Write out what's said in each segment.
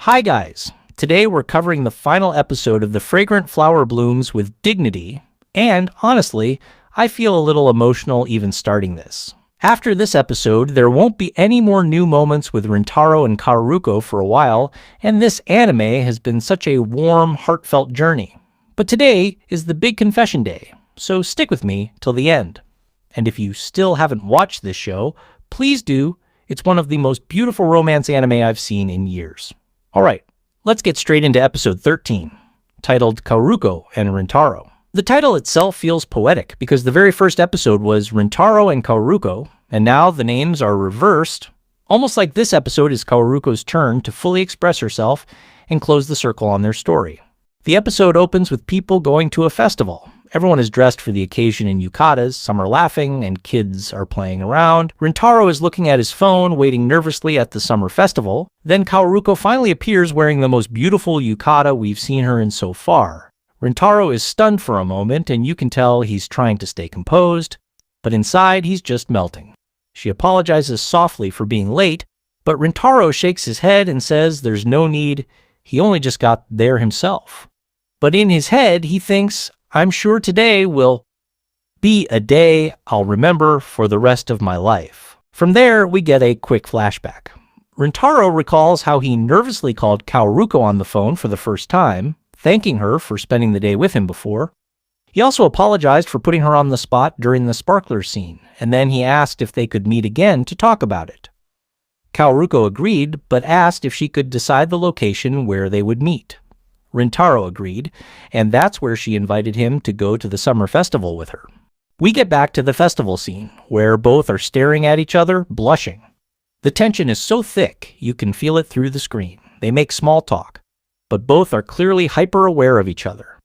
Hi guys! Today we're covering the final episode of the Fragrant Flower Blooms with dignity, and honestly, I feel a little emotional even starting this. After this episode, there won't be any more new moments with Rintaro and Kaoruko for a while, and this anime has been such a warm, heartfelt journey. But today is the big confession day, so stick with me till the end. And if you still haven't watched this show, please do. It's one of the most beautiful romance anime I've seen in years. Alright, let's get straight into episode 13, titled Kaoruko and Rintaro. The title itself feels poetic because the very first episode was Rintaro and Kaoruko, and now the names are reversed, almost like this episode is Kaoruko's turn to fully express herself and close the circle on their story. The episode opens with people going to a festival. Everyone is dressed for the occasion in yukatas, some are laughing, and kids are playing around. Rintaro is looking at his phone, waiting nervously at the summer festival. Then Kaoruko finally appears wearing the most beautiful yukata we've seen her in so far. Rintaro is stunned for a moment, and you can tell he's trying to stay composed, but inside he's just melting. She apologizes softly for being late, but Rintaro shakes his head and says there's no need, he only just got there himself. But in his head, he thinks, I'm sure today will be a day I'll remember for the rest of my life. From there, we get a quick flashback. Rintaro recalls how he nervously called Kaoruko on the phone for the first time, thanking her for spending the day with him before. He also apologized for putting her on the spot during the sparkler scene, and then he asked if they could meet again to talk about it. Kaoruko agreed, but asked if she could decide the location where they would meet. Rintaro agreed, and that's where she invited him to go to the summer festival with her. We get back to the festival scene, where both are staring at each other, blushing. The tension is so thick, you can feel it through the screen. They make small talk, but both are clearly hyper-aware of each other.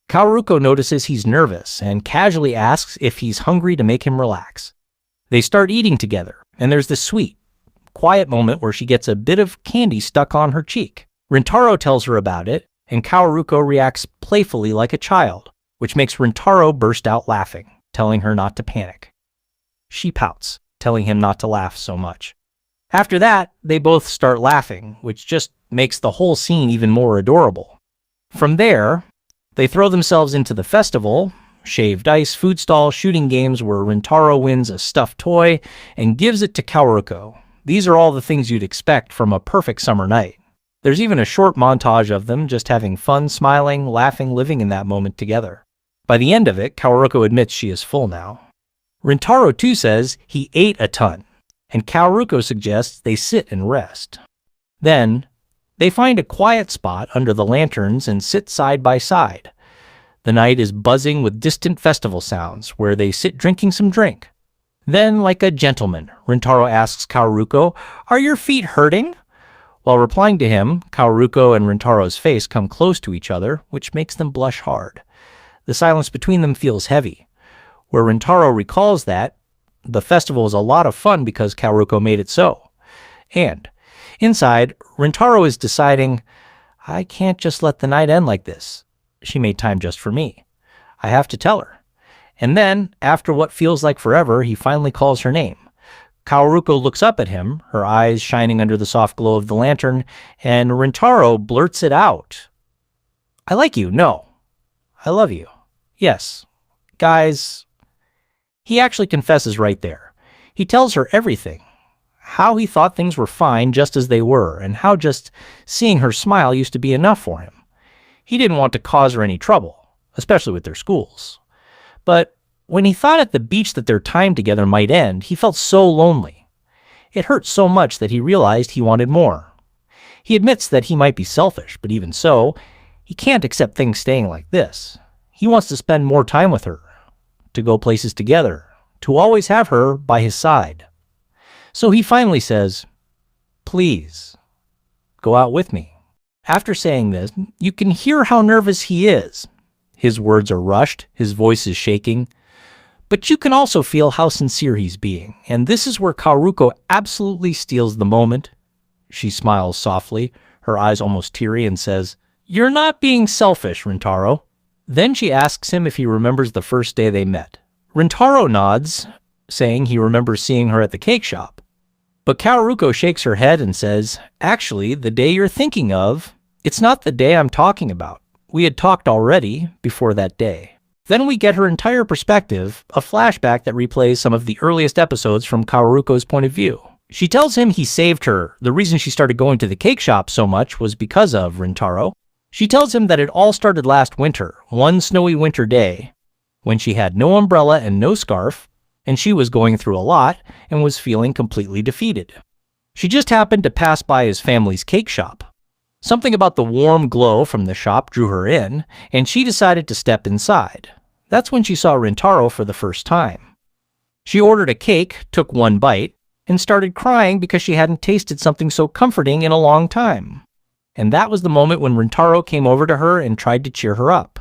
Kaoruko notices he's nervous, and casually asks if he's hungry to make him relax. They start eating together, and there's this sweet, quiet moment where she gets a bit of candy stuck on her cheek. Rintaro tells her about it, and Kaoruko reacts playfully like a child, which makes Rintaro burst out laughing, telling her not to panic. She pouts, telling him not to laugh so much. After that, they both start laughing, which just makes the whole scene even more adorable. From there, they throw themselves into the festival, shaved ice, food stall, shooting games where Rintaro wins a stuffed toy and gives it to Kaoruko. These are all the things you'd expect from a perfect summer night. There's even a short montage of them just having fun, smiling, laughing, living in that moment together. By the end of it, Kaoruko admits she is full now. Rintaro too says he ate a ton, and Kaoruko suggests they sit and rest. Then, they find a quiet spot under the lanterns and sit side by side. The night is buzzing with distant festival sounds, where they sit drinking some drink. Then, like a gentleman, Rintaro asks Kaoruko, "Are your feet hurting?" While replying to him, Kaoruko and Rintaro's face come close to each other, which makes them blush hard. The silence between them feels heavy, where Rintaro recalls that the festival is a lot of fun because Kaoruko made it so. And, inside, Rintaro is deciding, I can't just let the night end like this. She made time just for me. I have to tell her. And then, after what feels like forever, he finally calls her name. Kaoruko looks up at him, her eyes shining under the soft glow of the lantern, and Rintaro blurts it out. I like you, no. I love you. Yes. Guys, he actually confesses right there. He tells her everything. How he thought things were fine just as they were, and how just seeing her smile used to be enough for him. He didn't want to cause her any trouble, especially with their schools. But when he thought at the beach that their time together might end, he felt so lonely. It hurt so much that he realized he wanted more. He admits that he might be selfish, but even so, he can't accept things staying like this. He wants to spend more time with her, to go places together, to always have her by his side. So he finally says, "Please, go out with me." After saying this, you can hear how nervous he is. His words are rushed, his voice is shaking. But you can also feel how sincere he's being, and this is where Kaoruko absolutely steals the moment. She smiles softly, her eyes almost teary, and says, "You're not being selfish, Rintaro." Then she asks him if he remembers the first day they met. Rintaro nods, saying he remembers seeing her at the cake shop. But Kaoruko shakes her head and says, "Actually, the day you're thinking of, it's not the day I'm talking about. We had talked already before that day." Then we get her entire perspective, a flashback that replays some of the earliest episodes from Kaoruko's point of view. She tells him he saved her. The reason she started going to the cake shop so much was because of Rintaro. She tells him that it all started last winter, one snowy winter day, when she had no umbrella and no scarf, and she was going through a lot and was feeling completely defeated. She just happened to pass by his family's cake shop. Something about the warm glow from the shop drew her in, and she decided to step inside. That's when she saw Rintaro for the first time. She ordered a cake, took one bite, and started crying because she hadn't tasted something so comforting in a long time. And that was the moment when Rintaro came over to her and tried to cheer her up.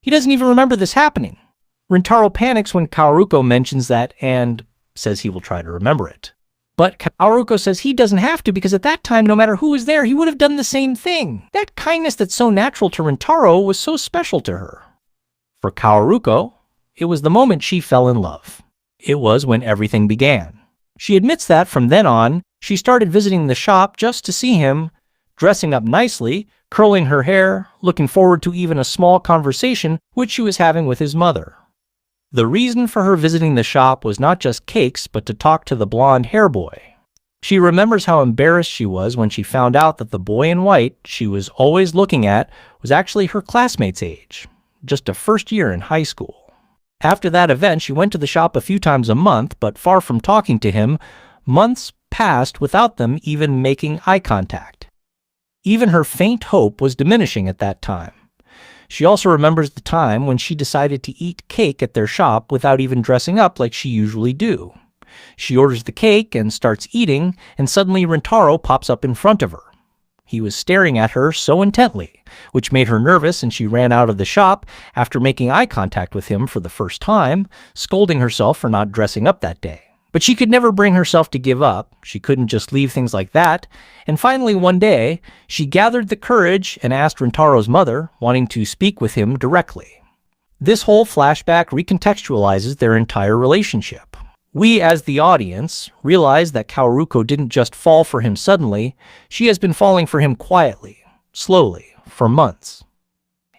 He doesn't even remember this happening. Rintaro panics when Kaoruko mentions that and says he will try to remember it. But Kaoruko says he doesn't have to because at that time, no matter who was there, he would have done the same thing. That kindness that's so natural to Rintaro was so special to her. For Kaoruko, it was the moment she fell in love. It was when everything began. She admits that from then on, she started visiting the shop just to see him, dressing up nicely, curling her hair, looking forward to even a small conversation which she was having with his mother. The reason for her visiting the shop was not just cakes, but to talk to the blonde hair boy. She remembers how embarrassed she was when she found out that the boy in white she was always looking at was actually her classmate's age, just a first year in high school. After that event, she went to the shop a few times a month, but far from talking to him, months passed without them even making eye contact. Even her faint hope was diminishing at that time. She also remembers the time when she decided to eat cake at their shop without even dressing up like she usually do. She orders the cake and starts eating, and suddenly Rintaro pops up in front of her. He was staring at her so intently, which made her nervous, and she ran out of the shop after making eye contact with him for the first time, scolding herself for not dressing up that day. But she could never bring herself to give up. She couldn't just leave things like that. And finally, one day, she gathered the courage and asked Rintaro's mother, wanting to speak with him directly. This whole flashback recontextualizes their entire relationship. We, as the audience, realize that Kaoruko didn't just fall for him suddenly. She has been falling for him quietly, slowly, for months.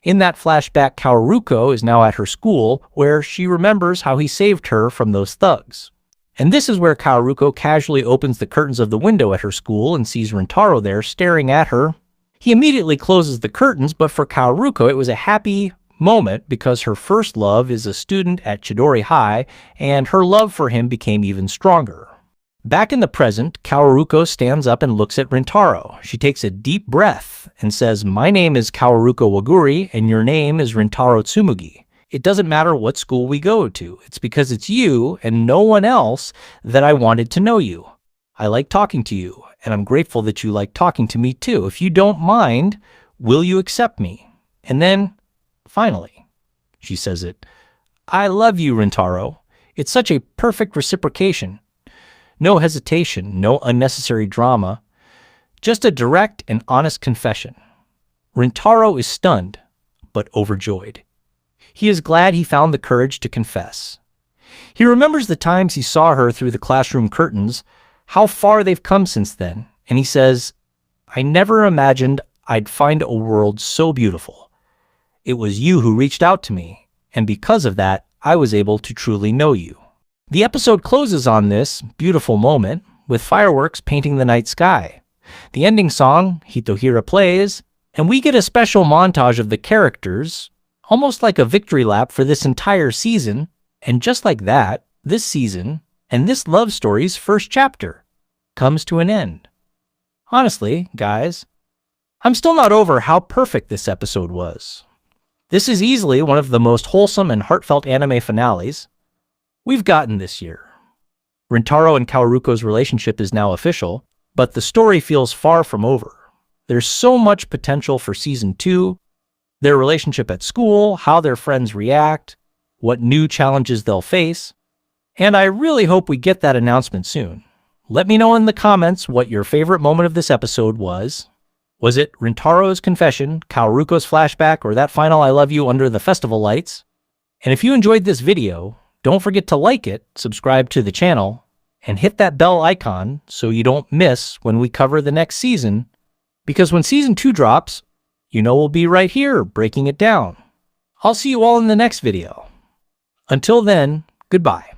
In that flashback, Kaoruko is now at her school, where she remembers how he saved her from those thugs. And this is where Kaoruko casually opens the curtains of the window at her school and sees Rintaro there staring at her. He immediately closes the curtains, but for Kaoruko it was a happy moment because her first love is a student at Chidori High, and her love for him became even stronger. Back in the present, Kaoruko stands up and looks at Rintaro. She takes a deep breath and says, "My name is Kaoruko Waguri, and your name is Rintaro Tsumugi. It doesn't matter what school we go to. It's because it's you and no one else that I wanted to know you. I like talking to you, and I'm grateful that you like talking to me too. If you don't mind, will you accept me?" And then, finally, she says it, "I love you, Rintaro. It's such a perfect reciprocation. No hesitation, no unnecessary drama. Just a direct and honest confession." Rintaro is stunned, but overjoyed. He is glad he found the courage to confess. He remembers the times he saw her through the classroom curtains, how far they've come since then, and he says, "I never imagined I'd find a world so beautiful. It was you who reached out to me, and because of that, I was able to truly know you." The episode closes on this beautiful moment with fireworks painting the night sky. The ending song, Hitohira, plays, and we get a special montage of the characters, almost like a victory lap for this entire season. And just like that, this season and this love story's first chapter comes to an end. Honestly, guys, I'm still not over how perfect this episode was. This is easily one of the most wholesome and heartfelt anime finales we've gotten this year. Rintaro and Kaoruko's relationship is now official, but the story feels far from over. There's so much potential for Season 2, their relationship at school, how their friends react, what new challenges they'll face, and I really hope we get that announcement soon. Let me know in the comments what your favorite moment of this episode was. Was it Rintaro's confession, Kaoruko's flashback, or that final "I love you" under the festival lights? And if you enjoyed this video, don't forget to like it, subscribe to the channel, and hit that bell icon so you don't miss when we cover the next season, because when season 2 drops, you know we'll be right here breaking it down. I'll see you all in the next video. Until then, goodbye.